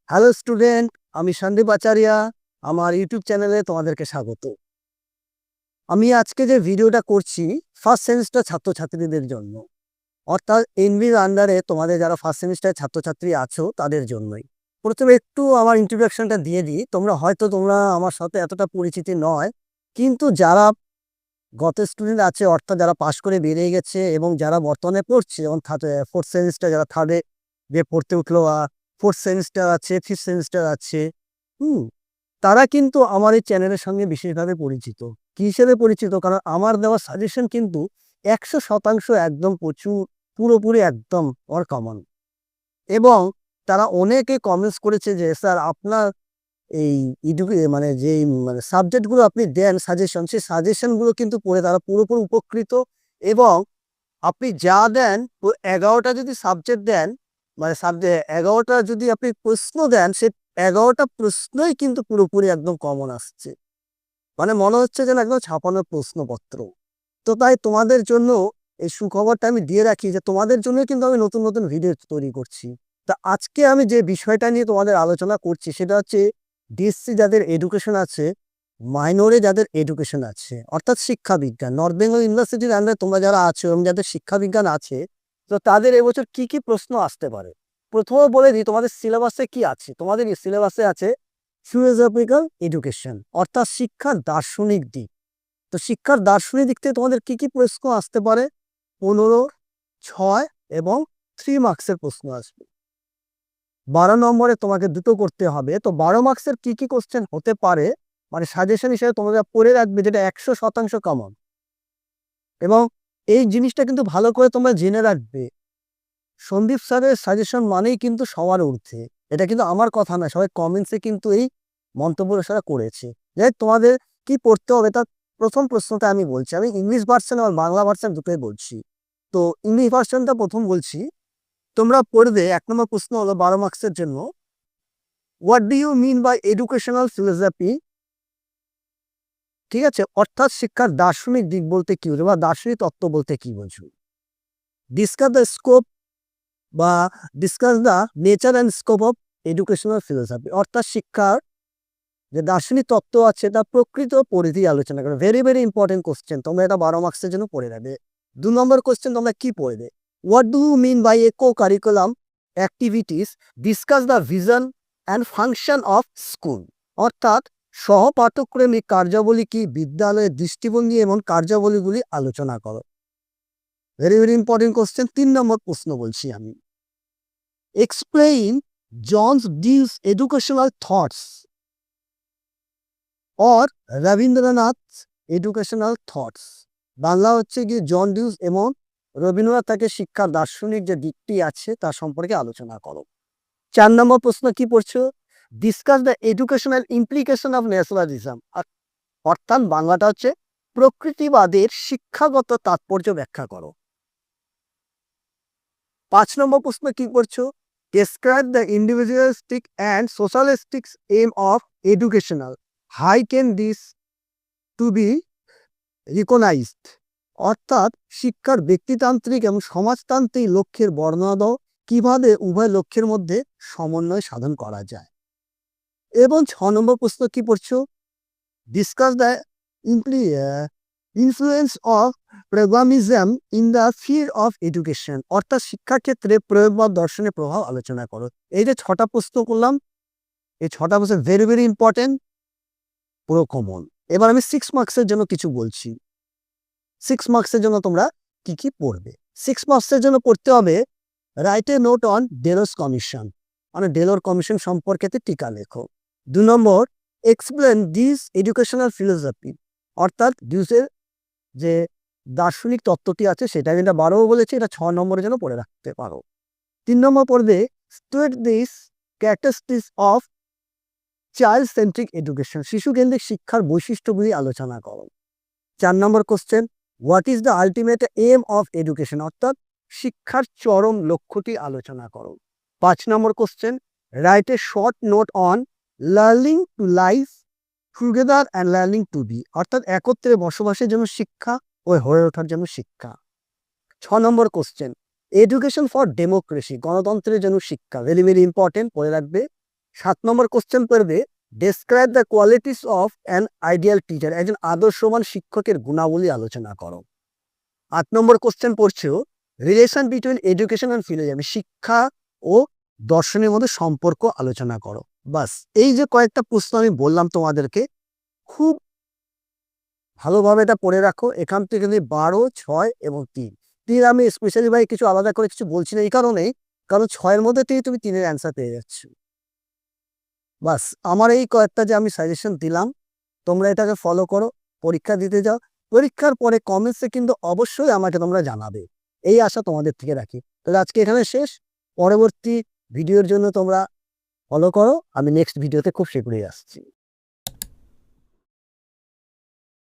Hello student, আমি সন্দীপ আচারিয়া। আমার YouTube চ্যানেলে তোমাদেরকে স্বাগত। আমি আজকে যে ভিডিওটা করছি ফার্স্ট সেমিস্টার ছাত্রছাত্রীদের জন্য, অর্থাৎ এনভির আন্ডারে তোমাদের যারা ফার্স্ট সেমিস্টারের ছাত্রছাত্রী আছো তাদের জন্যই। প্রথমে একটু আমার ইন্ট্রোডাকশনটা দিয়ে দিই। তোমরা আমার সাথে এতটা পরিচিতি নয়, কিন্তু যারা গত স্টুডেন্ট আছে, অর্থাৎ যারা পাশ করে বেরিয়ে গেছে এবং যারা বর্তমানে পড়ছে, যেমন ফোর্থ সেমিস্টার, যারা থার্ডে যে পড়তে উঠলো, ফোর্থ সেমিস্টার আছে, ফিফথ সেমিস্টার আছে, হুম তারা কিন্তু আমার এই চ্যানেলের সঙ্গে বিশেষভাবে পরিচিত। কি হিসেবে পরিচিত? কারণ আমার দেওয়া সাজেশন কিন্তু 100% একদম পুরোপুরি একদম ওর কমন। এবং তারা অনেকে কমেন্টস করেছে যে স্যার আপনার এই মানে যেই মানে সাবজেক্টগুলো আপনি দেন সাজেশন, সেই সাজেশনগুলো কিন্তু পড়ে তারা পুরোপুরি উপকৃত। এবং আপনি যা দেন, 11টা যদি সাবজেক্ট দেন, মানে সাবজেক্ট 11টা যদি আপনি প্রশ্ন দেন, সে 11টা প্রশ্নই কিন্তু পুরোপুরি একদম কমন আসছে। মানে মনে হচ্ছে যেন একদম ছাপানো প্রশ্নপত্র। তো তাই তোমাদের জন্য এই সুখবরটা আমি দিয়ে রাখি যে তোমাদের জন্য কিন্তু আমি নতুন নতুন ভিডিও তৈরি করছি। তা আজকে আমি যে বিষয়টা নিয়ে তোমাদের আলোচনা করছি সেটা হচ্ছে ডিএসসি যাদের এডুকেশন আছে, মাইনরে যাদের এডুকেশন আছে, অর্থাৎ শিক্ষাবিজ্ঞান, নর্থ বেঙ্গল ইউনিভার্সিটির আন্ডারে তোমরা যারা আছো এবং যাদের শিক্ষাবিজ্ঞান আছে, তো তাদের এবছর কি কি প্রশ্ন আসতে পারে। প্রথমে বলে দিই তোমাদের সিলেবাসে কি আছে। তোমাদের সিলেবাসে আছে ফিলোসফিক্যাল এডুকেশন, অর্থাৎ শিক্ষার দার্শনিক দিক। তো শিক্ষার দার্শনিক দিক থেকে তোমাদের কি কি প্রশ্ন আসতে পারে? 15, 6 এবং 3 মার্কসের প্রশ্ন আসবে। 12 নম্বরে তোমাকে দুটো করতে হবে। তো 12 মার্কসের কি কি কোশ্চেন হতে পারে, মানে সাজেশন হিসেবে তোমরা পড়ে রাখবে, যেটা 100% কমন। এবং এই জিনিসটা কিন্তু ভালো করে তোমরা জেনে রাখবে, সন্দীপ স্যারের সাজেশন মানেই কিন্তু সবার ঊর্ধ্বে। এটা কিন্তু আমার কথা না, সবাই কমেন্টসে কিন্তু এই মন্তব্য সারা করেছে। যাই হোক, তোমাদের কি পড়তে হবে তার প্রথম প্রশ্নটা আমি বলছি। আমি ইংলিশ ভার্সন আর বাংলা ভার্সন দুটোই বলছি। তো ইংলিশ ভার্সনটা প্রথম বলছি। তোমরা পড়বে, 1 নম্বর প্রশ্ন হলো 12 মার্কসের জন্য, what do you mean by educational philosophy? ঠিক আছে, অর্থাৎ শিক্ষার দার্শনিক দিক বলতে কি বোঝো বা দার্শনিক তত্ত্ব বলতে কি বোঝো। ডিসকাস দ্য স্কোপ বা discuss the nature and scope of educational philosophy, অর্থাৎ শিক্ষার যে দার্শনিক তত্ত্ব আছে তার প্রকৃত পরিধি আলোচনা করো। ভেরি ভেরি ইম্পর্টেন্ট কোশ্চেন, তোমরা এটা 12 মার্কসের জন্য পড়ে রাখবে। 2 নম্বর কোশ্চেন তোমরা কি পড়বে? What do you mean by a co curriculum activities? Discuss the vision and function of school, অর্থাৎ সহপাঠক্রমিক কার্যাবলী কি, বিদ্যালয়ের দৃষ্টিভঙ্গি এবং কার্যাবলীগুলি আলোচনা করো। Very very important question. 3 নম্বর প্রশ্ন বলছি আমি, explain John's Dewey's educational thoughts or Rabindranath educational thoughts. Bangla হচ্ছে কি, জন ডিউস এবং রবীন্দ্রনাথ তাকে শিক্ষার দার্শনিক যে দিকটি আছে তার সম্পর্কে আলোচনা করো। 4 নম্বর প্রশ্ন কি পড়ছো? Discuss the educational implication of nationalism, অর্থাৎ বাংলাটা হচ্ছে প্রকৃতিবাদের শিক্ষাগত তাৎপর্য ব্যাখ্যা করো। 5 নম্বর প্রশ্ন কি পড়ছো? Describe the individualistic and socialistic aim of educational, how can this two be recognised, অর্থাৎ শিক্ষার ব্যক্তিতান্ত্রিক এবং সমাজতান্ত্রিক লক্ষ্যের বর্ণনা দাও, কিভাবে উভয় লক্ষ্যের মধ্যে সমন্বয় সাধন করা যায়। এবং 6 নম্বর প্রশ্ন কি পড়ছো? Discuss the influence of pragmatism in the field of education, অর্থাৎ শিক্ষাক্ষেত্রে প্রয়োগবাদ দর্শনের প্রভাব আলোচনা করো। এই যে 6টা প্রশ্ন করলাম, এই 6টা প্রশ্ন ভেরি ভেরি ইম্পর্টেন্ট, পুরো কমন। এবার আমি 6 মার্কসের জন্য কিছু বলছি। 6 মার্কসের জন্য তোমরা কি কি পড়বে? 6 মার্কসের জন্য পড়তে হবে, write a note on ডেলোস commission, মানে ডেলোর কমিশন সম্পর্কে টিকা লেখো। 2 নম্বর, এক্সপ্লেন দিস এডুকেশনাল ফিলোসফি, অর্থাৎ ডিউসের যে দার্শনিক তত্ত্বটি আছে সেটা আমি 12 বলেছি, এটা 6 নম্বরের জন্য পড়ে রাখতে পারো। 3 নম্বর পড়বে, state this characteristics of child centric education, শিশু কেন্দ্রিক শিক্ষার বৈশিষ্ট্যগুলি আলোচনা করো। 4 নম্বর question, what is the ultimate aim of education, অর্থাৎ শিক্ষার চরম লক্ষ্যটি আলোচনা করো। 5 নম্বর question, write a short note on learning to life together and learning to be, অর্থাৎ একত্রে বসবাসের জন্য শিক্ষা ও হয়ে ওঠার জন্য শিক্ষা। 6 নম্বর কোশ্চেন, এডুকেশন ফর ডেমোক্রেসি, গণতন্ত্রের জন্য শিক্ষা, ভেরি ভেরি ইম্পর্টেন্ট, পড়ে রাখবে। 7 নম্বর কোশ্চেন পড়বে describe the qualities of an ideal teacher, একজন আদর্শবান শিক্ষকের গুণাবলী আলোচনা করো। 8 নম্বর কোশ্চেন পড়ছে relation between education and philosophy, শিক্ষা ও দর্শনের মধ্যে সম্পর্ক আলোচনা করো। বাস, এই যে কয়েকটা প্রশ্ন আমি বললাম তোমাদেরকে, খুব ভালোভাবে এটা পড়ে রাখো। এখান থেকে কিন্তু 12, 6 এবং 3 আমি স্পেশালি ভাই কিছু আলাদা করে কিছু বলছি না, এই কারণেই কারণ 6 মধ্যে থেকে তুমি 3 অ্যান্সার পেয়ে যাচ্ছ। বাস, আমার এই কয়েকটা যে আমি সাজেশন দিলাম, তোমরা এটাকে ফলো করো, পরীক্ষা দিতে যাও। পরীক্ষার পরে কমেন্টসে কিন্তু অবশ্যই আমাকে তোমরা জানাবে, এই আশা তোমাদের থেকে রাখি। তাহলে আজকে এখানে শেষ। পরবর্তী ভিডিওর জন্য তোমরা ফলো করো, আমি নেক্সট ভিডিওতে খুব শীঘ্রই আসছি।